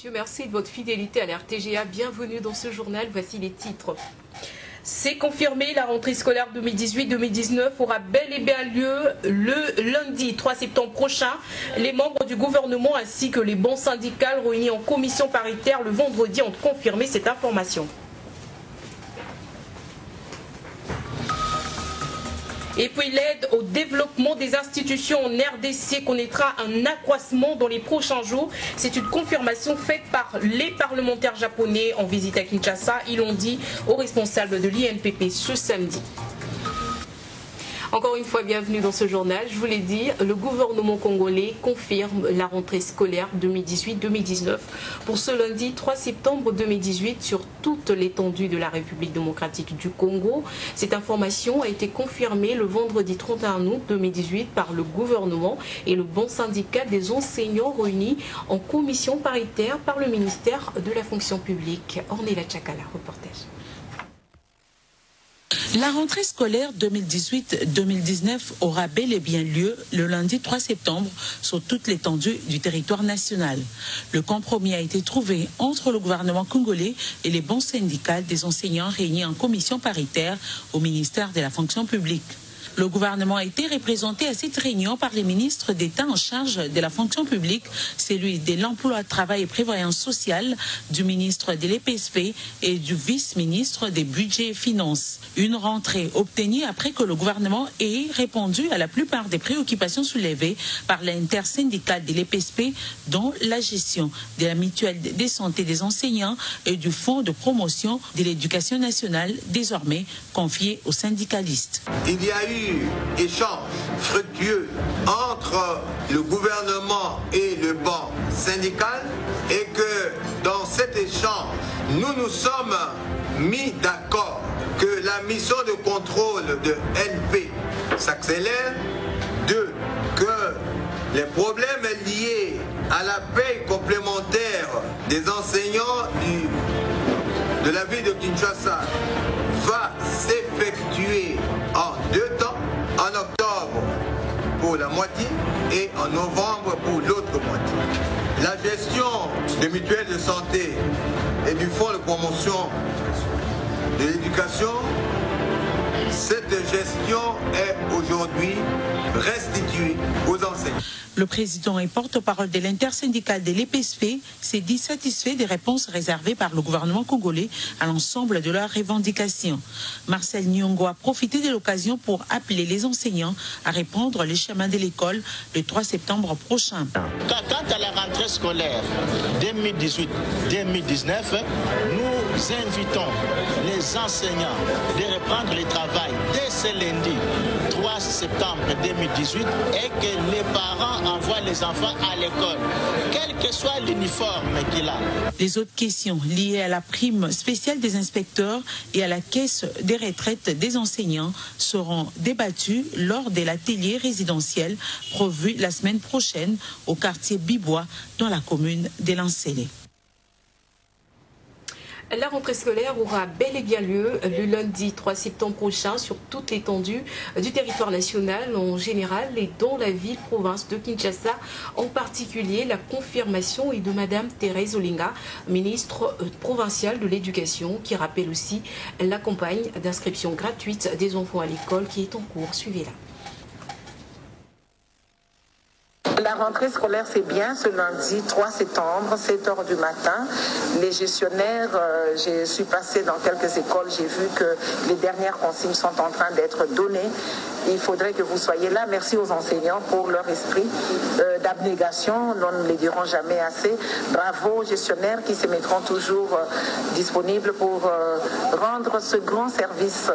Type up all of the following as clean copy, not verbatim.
messieurs, merci de votre fidélité à l'RTGA. Bienvenue dans ce journal. Voici les titres. C'est confirmé, la rentrée scolaire 2018-2019 aura bel et bien lieu le lundi 3 septembre prochain. Les membres du gouvernement ainsi que les bancs syndicales réunis en commission paritaire le vendredi ont confirmé cette information. Et puis l'aide au développement des institutions en RDC connaîtra un accroissement dans les prochains jours. C'est une confirmation faite par les parlementaires japonais en visite à Kinshasa. Ils l'ont dit aux responsables de l'INPP ce samedi. Encore une fois, bienvenue dans ce journal. Je vous l'ai dit, le gouvernement congolais confirme la rentrée scolaire 2018-2019 pour ce lundi 3 septembre 2018 sur toute l'étendue de la République démocratique du Congo. Cette information a été confirmée le vendredi 31 août 2018 par le gouvernement et le bon syndicat des enseignants réunis en commission paritaire par le ministère de la fonction publique. Ornella Tchakala, reportage. La rentrée scolaire 2018-2019 aura bel et bien lieu le lundi 3 septembre sur toute l'étendue du territoire national. Le compromis a été trouvé entre le gouvernement congolais et les bons syndicats des enseignants réunis en commission paritaire au ministère de la fonction publique. Le gouvernement a été représenté à cette réunion par les ministres d'État en charge de la fonction publique, celui de l'emploi, travail et prévoyance sociale, du ministre de l'EPSP et du vice-ministre des budgets et finances. Une rentrée obtenue après que le gouvernement ait répondu à la plupart des préoccupations soulevées par l'intersyndicale de l'EPSP, dont la gestion de la mutuelle de santé des enseignants et du fonds de promotion de l'éducation nationale, désormais confié aux syndicalistes. Il y a eu échange fructueux entre le gouvernement et le banc syndical et que dans cet échange, nous nous sommes mis d'accord que la mission de contrôle de NP s'accélère, que les problèmes liés à la paie complémentaire des enseignants de la ville de Kinshasa va s'effectuer en 2 temps, en octobre pour la moitié et en novembre pour l'autre moitié. La gestion des mutuelles de santé et du fonds de promotion de l'éducation, cette gestion est aujourd'hui restituée aux enseignants. Le président et porte-parole de l'intersyndicale de l'EPSP s'est dit satisfait des réponses réservées par le gouvernement congolais à l'ensemble de leurs revendications. Marcel Nyongo a profité de l'occasion pour appeler les enseignants à reprendre les chemins de l'école le 3 septembre prochain. Quant à la rentrée scolaire 2018-2019, nous invitons les enseignants de reprendre le travail dès ce lundi 3 septembre 2018 et que les parents envoient les enfants à l'école, quel que soit l'uniforme qu'il a. Les autres questions liées à la prime spéciale des inspecteurs et à la caisse des retraites des enseignants seront débattues lors de l'atelier résidentiel prévu la semaine prochaine au quartier Bibois dans la commune de Lancélé. La rentrée scolaire aura bel et bien lieu le lundi 3 septembre prochain sur toute l'étendue du territoire national en général et dans la ville-province de Kinshasa. En particulier, la confirmation est de Madame Thérèse Olinga, ministre provinciale de l'Éducation, qui rappelle aussi la campagne d'inscription gratuite des enfants à l'école qui est en cours. Suivez-la. La rentrée scolaire, c'est bien ce lundi 3 septembre, 7 h du matin. Les gestionnaires, je suis passée dans quelques écoles, j'ai vu que les dernières consignes sont en train d'être données. Il faudrait que vous soyez là. Merci aux enseignants pour leur esprit d'abnégation. Nous ne les dirons jamais assez. Bravo aux gestionnaires qui se mettront toujours disponibles pour rendre ce grand service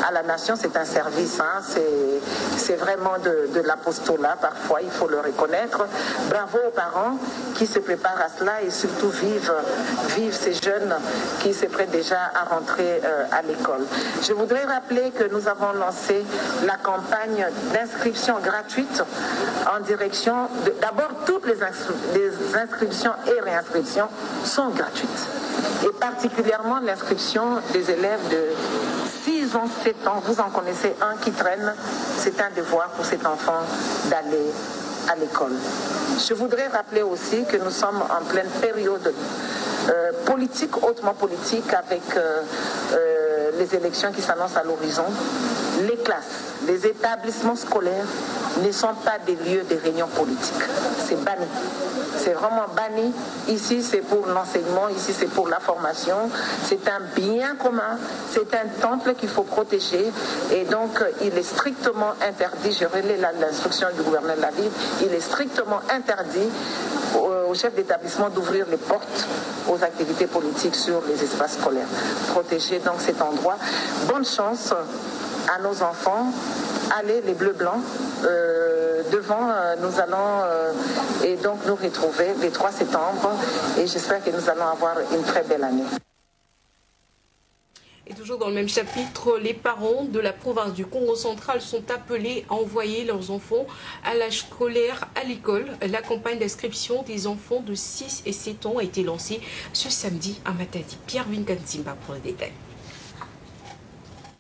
à la nation. C'est un service, hein. C'est vraiment de l'apostolat parfois, il faut le reconnaître. Bravo aux parents qui se préparent à cela et surtout vivent ces jeunes qui se prêtent déjà à rentrer à l'école. Je voudrais rappeler que nous avons lancé la campagne d'inscription gratuite en direction de... D'abord, toutes les inscriptions et réinscriptions sont gratuites. Et particulièrement l'inscription des élèves de 6 ans, 7 ans. Vous en connaissez un qui traîne. C'est un devoir pour cet enfant d'aller à l'école. Je voudrais rappeler aussi que nous sommes en pleine période politique, hautement politique, avec les élections qui s'annoncent à l'horizon. Les classes, les établissements scolaires ne sont pas des lieux de réunion politique. C'est banni. C'est vraiment banni. Ici, c'est pour l'enseignement, ici, c'est pour la formation. C'est un bien commun, c'est un temple qu'il faut protéger. Et donc, il est strictement interdit, je relais l'instruction du gouverneur de la ville, il est strictement interdit au chef d'établissement d'ouvrir les portes aux activités politiques sur les espaces scolaires. Protéger donc cet endroit. Bonne chance à nos enfants. Allez, les bleus-blancs. Devant, nous allons et donc nous retrouver le 3 septembre et j'espère que nous allons avoir une très belle année. Et toujours dans le même chapitre, les parents de la province du Congo central sont appelés à envoyer leurs enfants à l'âge scolaire à l'école. La campagne d'inscription des enfants de 6 et 7 ans a été lancée ce samedi à Matadi. Pierre Winkantimba pour les détails.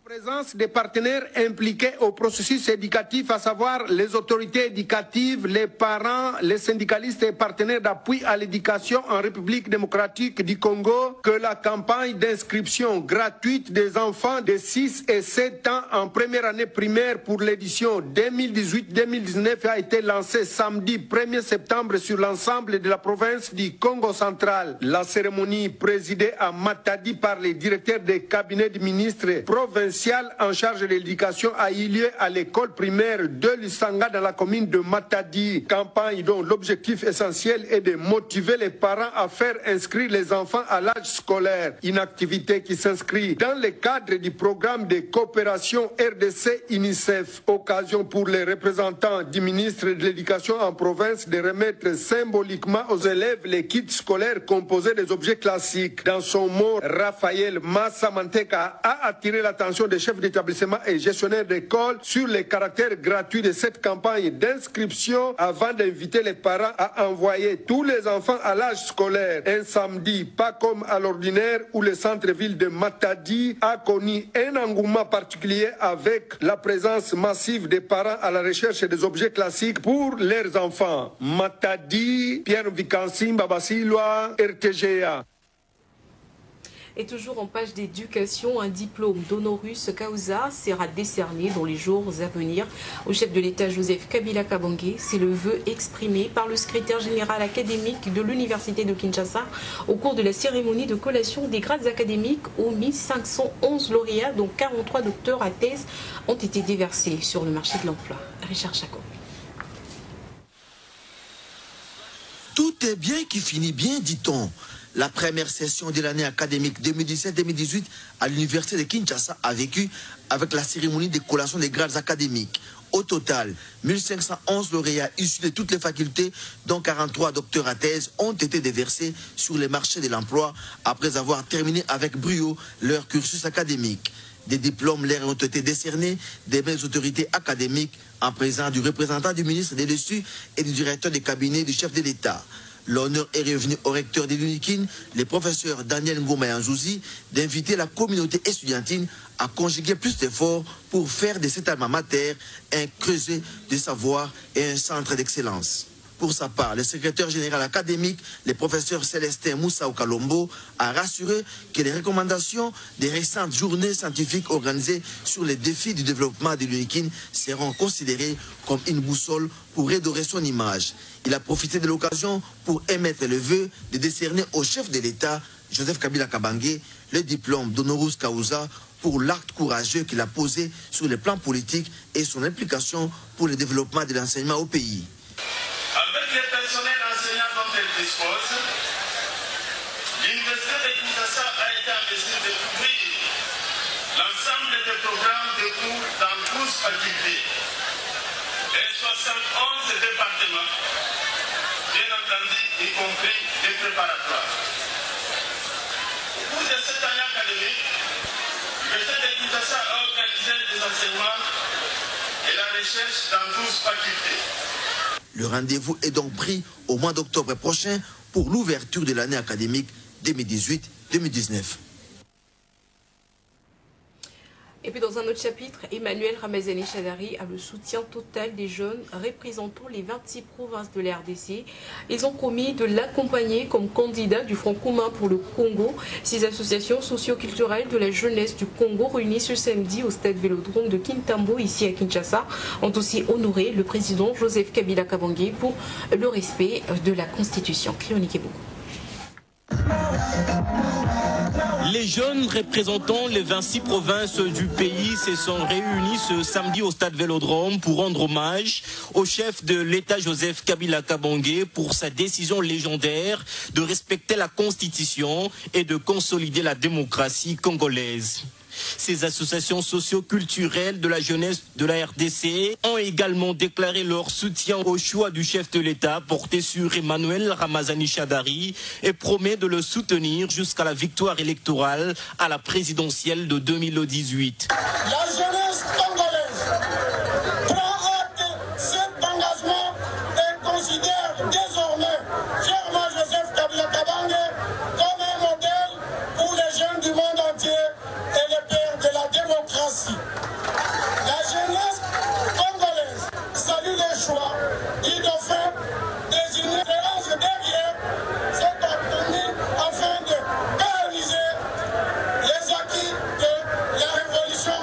Présence des partenaires impliqués au processus éducatif, à savoir les autorités éducatives, les parents, les syndicalistes et partenaires d'appui à l'éducation en République démocratique du Congo, que la campagne d'inscription gratuite des enfants de 6 et 7 ans en première année primaire pour l'édition 2018-2019 a été lancée samedi 1er septembre sur l'ensemble de la province du Congo central. La cérémonie présidée à Matadi par les directeurs des cabinets du ministre provincial en charge de l'éducation a eu lieu à l'école primaire de Lusanga dans la commune de Matadi. Campagne dont l'objectif essentiel est de motiver les parents à faire inscrire les enfants à l'âge scolaire. Une activité qui s'inscrit dans le cadre du programme de coopération RDC-UNICEF. Occasion pour les représentants du ministre de l'Éducation en province de remettre symboliquement aux élèves les kits scolaires composés des objets classiques. Dans son mot, Raphaël Massamanteka a attiré l'attention des chefs d'établissement et gestionnaires d'école sur les caractères gratuits de cette campagne d'inscription avant d'inviter les parents à envoyer tous les enfants à l'âge scolaire. Un samedi, pas comme à l'ordinaire, où le centre-ville de Matadi a connu un engouement particulier avec la présence massive des parents à la recherche des objets classiques pour leurs enfants. Matadi, Pierre Vikansim, Babasilwa, RTGA. Et toujours en page d'éducation, un diplôme d'honoris causa sera décerné dans les jours à venir au chef de l'État Joseph Kabila Kabange. C'est le vœu exprimé par le secrétaire général académique de l'Université de Kinshasa au cours de la cérémonie de collation des grades académiques aux 1511 lauréats, dont 43 docteurs à thèse ont été déversés sur le marché de l'emploi. Richard Chako. Tout est bien qui finit bien, dit-on. La première session de l'année académique 2017-2018 à l'Université de Kinshasa a vécu avec la cérémonie de collation des grades académiques. Au total, 1511 lauréats issus de toutes les facultés, dont 43 docteurs à thèse, ont été déversés sur les marchés de l'emploi après avoir terminé avec brio leur cursus académique. Des diplômes leur ont été décernés des mêmes autorités académiques en présence du représentant du ministre des Dessus et du directeur des cabinets du chef de l'État. L'honneur est revenu au recteur de l'UNIKIN, le professeur Daniel Ngoma-Yanzouzi, d'inviter la communauté estudiantine à conjuguer plus d'efforts pour faire de cet alma mater un creuset de savoir et un centre d'excellence. Pour sa part, le secrétaire général académique, le professeur Célestin Moussa Okalombo, a rassuré que les recommandations des récentes journées scientifiques organisées sur les défis du développement de l'UNIKIN seront considérées comme une boussole pour redorer son image. Il a profité de l'occasion pour émettre le vœu de décerner au chef de l'État, Joseph Kabila Kabange, le diplôme d'honoris causa pour l'acte courageux qu'il a posé sur le plan politique et son implication pour le développement de l'enseignement au pays. Avec les personnels enseignants dont elle dispose, l'Université de Kinshasa a été en mesure de couvrir l'ensemble des programmes de cours dans 12 facultés et 71 départements, bien entendu, y compris les préparatoires. Au cours de cette année académique, l'Université de Kinshasa a organisé des enseignements et la recherche dans 12 facultés. Le rendez-vous est donc pris au mois d'octobre prochain pour l'ouverture de l'année académique 2018-2019. Et puis dans un autre chapitre, Emmanuel Ramazani Shadari a le soutien total des jeunes représentant les 26 provinces de la RDC. Ils ont promis de l'accompagner comme candidat du Front commun pour le Congo. Ces associations socio-culturelles de la jeunesse du Congo réunies ce samedi au stade Vélodrome de Kintambo, ici à Kinshasa, ont aussi honoré le président Joseph Kabila Kabange pour le respect de la Constitution. Chroniquez beaucoup. Les jeunes représentant les 26 provinces du pays se sont réunis ce samedi au stade Vélodrome pour rendre hommage au chef de l'État Joseph Kabila Kabange pour sa décision légendaire de respecter la Constitution et de consolider la démocratie congolaise. Ces associations socio-culturelles de la jeunesse de la RDC ont également déclaré leur soutien au choix du chef de l'État porté sur Emmanuel Ramazani Shadari et promet de le soutenir jusqu'à la victoire électorale à la présidentielle de 2018. La jeunesse congolaise prend acte de cet engagement et considère désormais fièrement Joseph Kabila Kabange comme un modèle pour les jeunes du monde entier et les pères de la démocratie. La jeunesse congolaise salue les choix du dauphin désigné derrière cet acte afin de pérenniser les acquis de la révolution.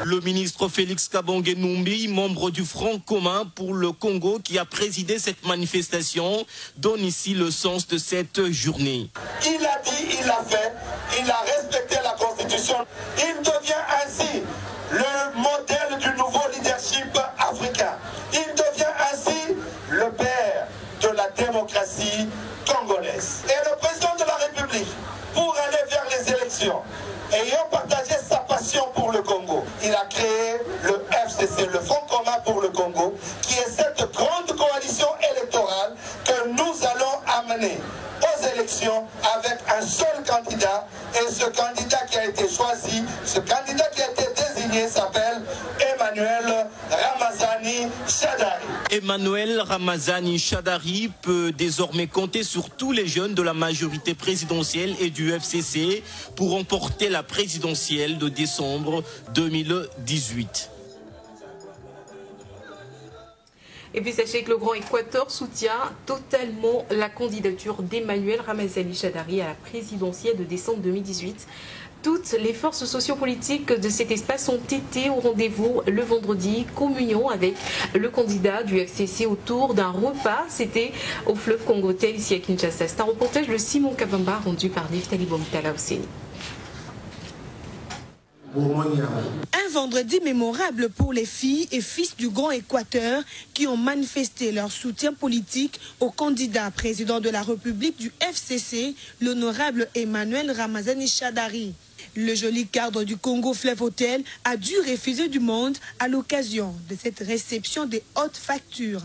Le ministre Félix Kabange Numbi, membre du Front commun pour le Congo qui a présidé cette manifestation, donne ici le sens de cette journée. Il a dit, il a fait, il a respecté la Constitution. Il devient ainsi le modèle du nouveau leadership africain. Il devient ainsi le père de la démocratie congolaise. Et le président de la République, pour aller vers les élections, ayant partagé sa passion pour le Congo, il a créé le FCC, le Front commun pour le Congo, qui est cette grande coalition électorale que nous allons amener aux élections avec un seul candidat. Et ce candidat qui a été choisi, ce candidat qui a été désigné s'appelle Emmanuel Ramazani Shadari. Emmanuel Ramazani Shadari peut désormais compter sur tous les jeunes de la majorité présidentielle et du FCC pour remporter la présidentielle de décembre 2018. Et puis sachez que le Grand Équateur soutient totalement la candidature d'Emmanuel Ramazani Shadari à la présidentielle de décembre 2018. Toutes les forces sociopolitiques de cet espace ont été au rendez-vous le vendredi, communion avec le candidat du FCC autour d'un repas. C'était au fleuve Congotel ici à Kinshasa. C'est un reportage de Simon Kabamba rendu par Neftali Bomtala Osseni. Un vendredi mémorable pour les filles et fils du Grand Équateur qui ont manifesté leur soutien politique au candidat président de la République du FCC, l'honorable Emmanuel Ramazani Shadari. Le joli cadre du Congo Fleuve Hotel a dû refuser du monde à l'occasion de cette réception des hautes factures.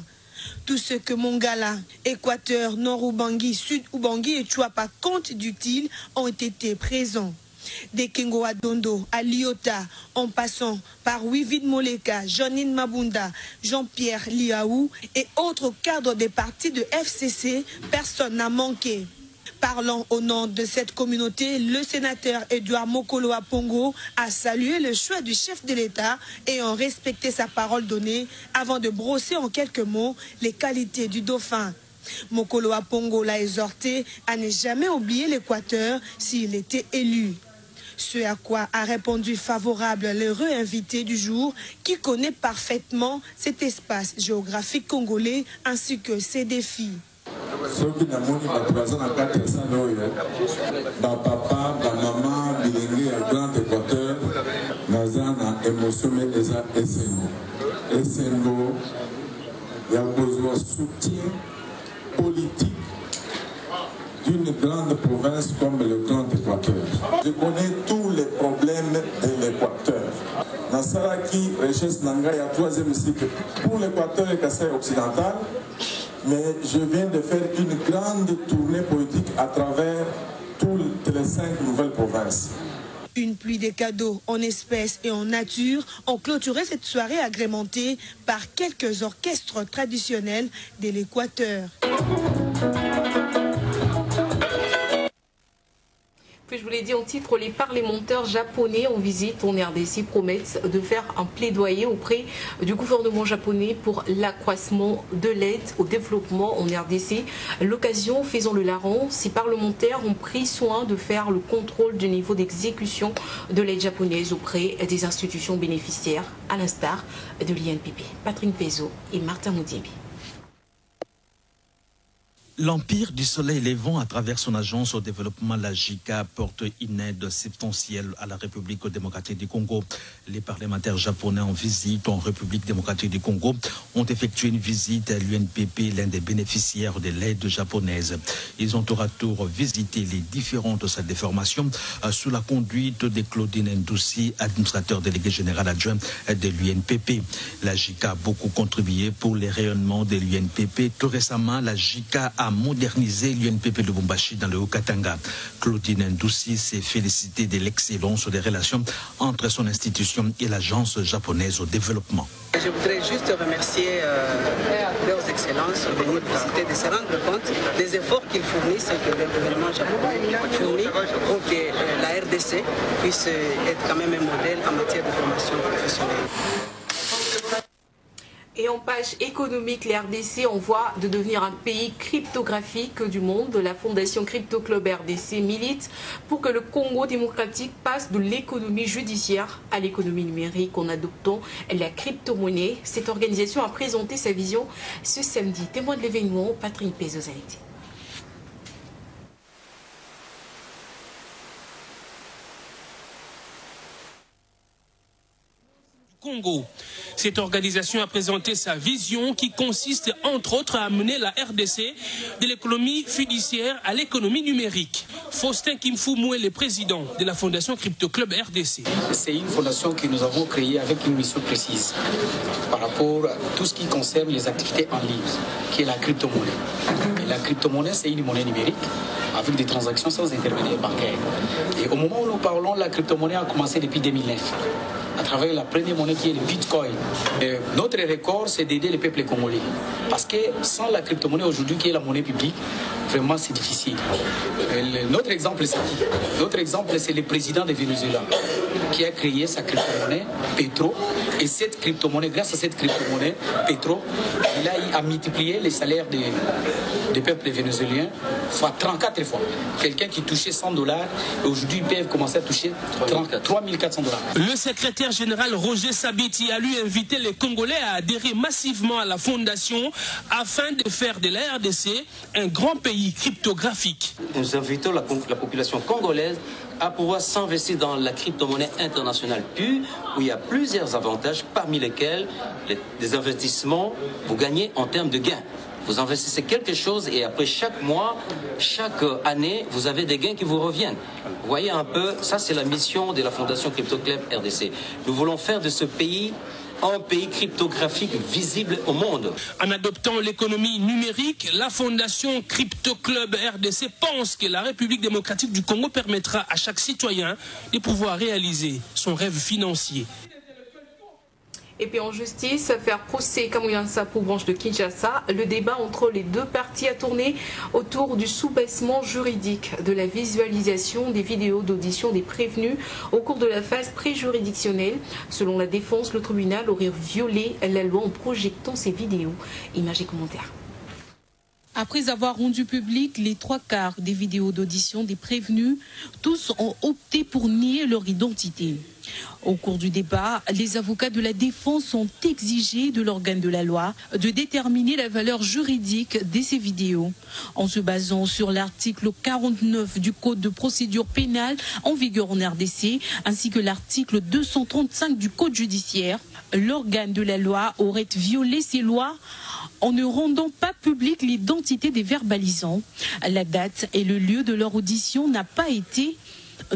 Tout ce que Mongala, Équateur, Nord-Ubangui, Sud-Ubangui et Chuapa comptent d'utile ont été présents. Des Kengo Adondo à Liota, en passant par Wivid Moleka, Janine Mabunda, Jean-Pierre Liaou et autres cadres des partis de FCC, personne n'a manqué. Parlant au nom de cette communauté, le sénateur Edouard Mokolo Apongo a salué le choix du chef de l'État et a respecté sa parole donnée avant de brosser en quelques mots les qualités du dauphin. Mokolo Apongo l'a exhorté à ne jamais oublier l'Équateur s'il était élu. Ce à quoi a répondu favorable l'heureux invité du jour qui connaît parfaitement cet espace géographique congolais ainsi que ses défis. Politique d'une grande province comme le Grand Équateur. Je connais tous les problèmes de l'Équateur. Nasaraki, richesse Nanga, il y a 3e cycle pour l'Équateur et Kassai occidental. Mais je viens de faire une grande tournée politique à travers toutes les 5 nouvelles provinces. Une pluie de cadeaux en espèces et en nature ont clôturé cette soirée agrémentée par quelques orchestres traditionnels de l'Équateur. que je vous l'ai dit en titre, les parlementaires japonais en visite en RDC promettent de faire un plaidoyer auprès du gouvernement japonais pour l'accroissement de l'aide au développement en RDC. L'occasion faisant le larron, ces parlementaires ont pris soin de faire le contrôle du niveau d'exécution de l'aide japonaise auprès des institutions bénéficiaires, à l'instar de l'INPP. Patrick Pezo et Martin Moudimbi. L'Empire du Soleil Levant, à travers son agence au développement, la JICA, apporte une aide substantielle à la République démocratique du Congo. Les parlementaires japonais en visite en République démocratique du Congo ont effectué une visite à l'UNPP, l'un des bénéficiaires de l'aide japonaise. Ils ont tour à tour visité les différentes salles de formation sous la conduite de Claudine Ndoussi, administrateur délégué général adjoint de l'UNPP. La JICA a beaucoup contribué pour les rayonnements de l'UNPP. Tout récemment, la JICA a moderniser l'UNPP de Lubumbashi dans le Haut-Katanga. Claudine Ndoussi s'est félicitée de l'excellence des relations entre son institution et l'agence japonaise au développement. Je voudrais juste remercier leurs excellences de venir visiter, de se rendre compte des efforts qu'ils fournissent, que le gouvernement japonais fournit pour que la RDC puisse être quand même un modèle en matière de formation professionnelle. Et en page économique, les RDC en voie de devenir un pays cryptographique du monde. La Fondation Crypto Club RDC milite pour que le Congo démocratique passe de l'économie judiciaire à l'économie numérique en adoptant la crypto-monnaie. Cette organisation a présenté sa vision ce samedi. Témoin de l'événement, Patrick Pezo-Zaliti. Congo. Cette organisation a présenté sa vision qui consiste entre autres à amener la RDC de l'économie fiduciaire à l'économie numérique. Faustin Kimfumou est le président de la Fondation Crypto Club RDC. C'est une fondation que nous avons créée avec une mission précise par rapport à tout ce qui concerne les activités en ligne, qui est la crypto-monnaie. Et la crypto-monnaie, c'est une monnaie numérique avec des transactions sans intermédiaire bancaire. Et au moment où nous parlons, la crypto-monnaie a commencé depuis 2009. À travers la première monnaie qui est le Bitcoin. Et notre record, c'est d'aider les peuples congolais. Parce que sans la crypto-monnaie aujourd'hui, qui est la monnaie publique, vraiment c'est difficile. Notre exemple, c'est qui? Notre exemple, c'est le président de Venezuela qui a créé sa crypto-monnaie, Petro. Et cette crypto-monnaie, grâce à cette crypto-monnaie, Petro, il a multiplié les salaires des peuples vénézuéliens fois 34 fois. Quelqu'un qui touchait $100, aujourd'hui, ils peuvent commencer à toucher 3400 $. Le secrétaire général Roger Sabiti a lui invité les Congolais à adhérer massivement à la fondation afin de faire de la RDC un grand pays cryptographique. Nous invitons la population congolaise à pouvoir s'investir dans la crypto-monnaie internationale pure, où il y a plusieurs avantages, parmi lesquels des investissements, vous gagnez en termes de gains. Vous investissez quelque chose et après chaque mois, chaque année, vous avez des gains qui vous reviennent. Vous voyez un peu, ça c'est la mission de la Fondation Crypto Club RDC. Nous voulons faire de ce pays un pays cryptographique visible au monde. En adoptant l'économie numérique, la Fondation Crypto Club RDC pense que la République démocratique du Congo permettra à chaque citoyen de pouvoir réaliser son rêve financier. Et puis en justice, faire procès Kamouyansa pour branche de Kinshasa, le débat entre les deux parties a tourné autour du sous-bassement juridique de la visualisation des vidéos d'audition des prévenus au cours de la phase préjuridictionnelle. Selon la défense, le tribunal aurait violé la loi en projetant ces vidéos. Images et commentaires. Après avoir rendu public les 3/4 des vidéos d'audition des prévenus, tous ont opté pour nier leur identité. Au cours du débat, les avocats de la défense ont exigé de l'organe de la loi de déterminer la valeur juridique de ces vidéos. En se basant sur l'article 49 du Code de procédure pénale en vigueur en RDC, ainsi que l'article 235 du Code judiciaire, l'organe de la loi aurait violé ces lois en ne rendant pas publique l'identité des verbalisants. La date et le lieu de leur audition n'a pas été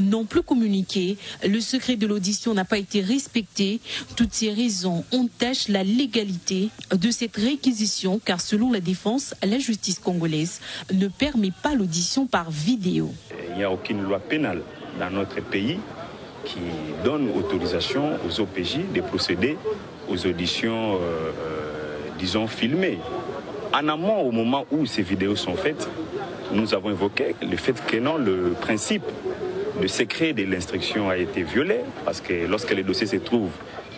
non plus communiqué. Le secret de l'audition n'a pas été respecté. Toutes ces raisons entachent la légalité de cette réquisition car selon la défense, la justice congolaise ne permet pas l'audition par vidéo. Il n'y a aucune loi pénale dans notre pays qui donne autorisation aux OPJ de procéder aux auditions disons, filmées. En amont, au moment où ces vidéos sont faites, nous avons évoqué le fait que non, le principe le secret de l'instruction a été violé, parce que lorsque les dossiers se trouvent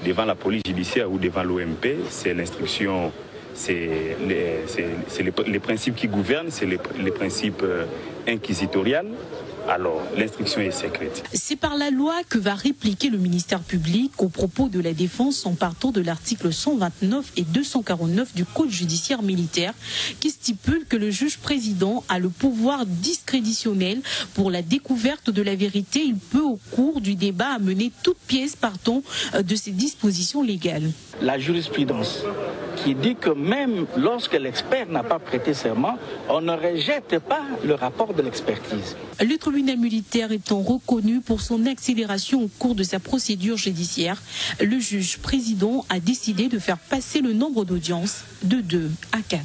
devant la police judiciaire ou devant l'OMP, c'est l'instruction, c'est les principes qui gouvernent, c'est les principes inquisitoriaux. Alors, l'instruction est secrète. C'est par la loi que va répliquer le ministère public au propos de la défense en partant de l'article 129 et 249 du Code judiciaire militaire qui stipule que le juge président a le pouvoir discréditionnel pour la découverte de la vérité. Il peut au cours du débat amener toute pièce partant de ces dispositions légales. La jurisprudence qui dit que même lorsque l'expert n'a pas prêté serment, on ne rejette pas le rapport de l'expertise. Le tribunal militaire étant reconnu pour son accélération au cours de sa procédure judiciaire, le juge président a décidé de faire passer le nombre d'audiences de 2 à 4.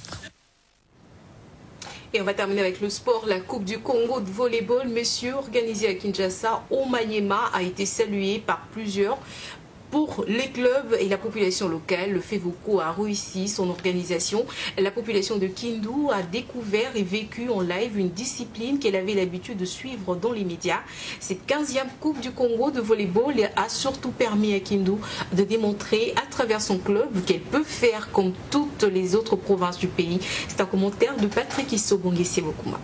Et on va terminer avec le sport. La Coupe du Congo de volleyball, messieurs, organisée à Kinshasa, au Maniema, a été saluée par plusieurs. Pour les clubs et la population locale, le FEVOCO a réussi son organisation. La population de Kindu a découvert et vécu en live une discipline qu'elle avait l'habitude de suivre dans les médias. Cette 15e Coupe du Congo de volleyball a surtout permis à Kindu de démontrer à travers son club qu'elle peut faire comme toutes les autres provinces du pays. C'est un commentaire de Patrick Issobongue-Sebokuma.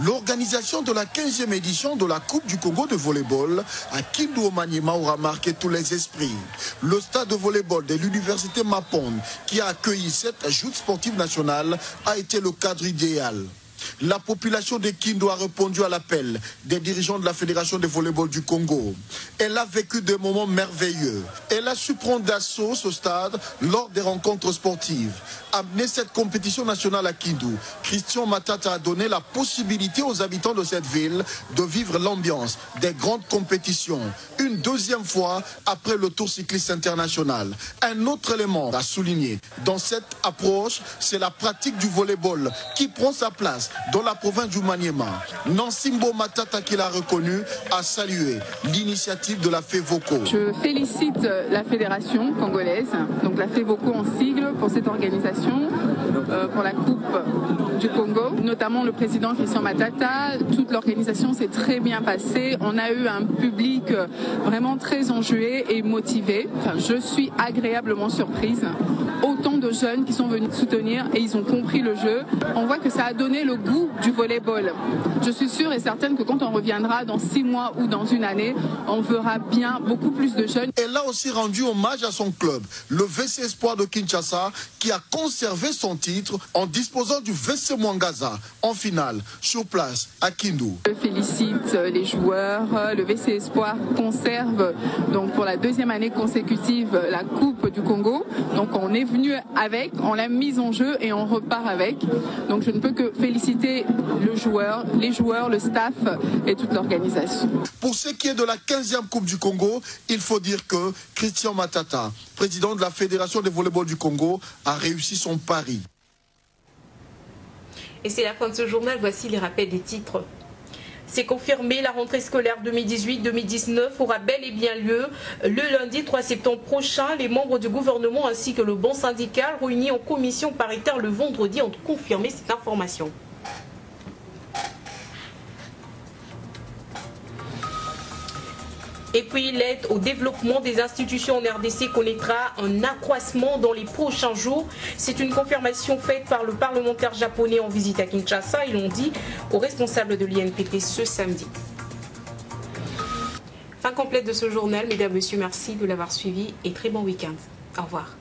L'organisation de la 15e édition de la Coupe du Congo de volleyball à Kindu au Maniema aura marqué tous les esprits. Le stade de volleyball de l'université Mapon, qui a accueilli cette joute sportive nationale, a été le cadre idéal. La population de Kindu a répondu à l'appel des dirigeants de la Fédération de volleyball du Congo. Elle a vécu des moments merveilleux. Elle a su prendre d'assaut ce stade lors des rencontres sportives. Amener cette compétition nationale à Kindu, Christian Matata a donné la possibilité aux habitants de cette ville de vivre l'ambiance des grandes compétitions. Une deuxième fois après le Tour cycliste international. Un autre élément à souligner dans cette approche, c'est la pratique du volleyball qui prend sa place dans la province du Maniema. Nansimbo Matata, qui l'a reconnu, a salué l'initiative de la FEVOCO. Je félicite la fédération congolaise, donc la FEVOCO en sigle, pour cette organisation, pour la Coupe du Congo, notamment le président Christian Matata. Toute l'organisation s'est très bien passée. On a eu un public vraiment très enjoué et motivé. Enfin, je suis agréablement surprise. Autant de jeunes qui sont venus soutenir et ils ont compris le jeu. On voit que ça a donné le goût du volleyball. Je suis sûre et certaine que quand on reviendra dans 6 mois ou dans une année, on verra bien beaucoup plus de jeunes. Elle a aussi rendu hommage à son club, le VC Espoir de Kinshasa, qui a conservé son titre en disposant du VC Mwangaza en finale, sur place à Kindu. Je félicite les joueurs. Le VC Espoir conserve donc pour la 2e année consécutive la Coupe du Congo. Donc on est venu avec, on l'a mise en jeu et on repart avec. Donc je ne peux que féliciter les joueurs, le staff et toute l'organisation. Pour ce qui est de la 15e Coupe du Congo, il faut dire que Christian Matata, président de la Fédération de volleyball du Congo, a réussi son pari. Et c'est la fin de ce journal, voici les rappels des titres. C'est confirmé, la rentrée scolaire 2018-2019 aura bel et bien lieu le lundi 3 septembre prochain. Les membres du gouvernement ainsi que le banc syndical réunis en commission paritaire le vendredi ont confirmé cette information. Et puis l'aide au développement des institutions en RDC connaîtra un accroissement dans les prochains jours. C'est une confirmation faite par le parlementaire japonais en visite à Kinshasa. Ils l'ont dit aux responsables de l'INPT ce samedi. Fin complète de ce journal. Mesdames, Messieurs, merci de l'avoir suivi et très bon week-end. Au revoir.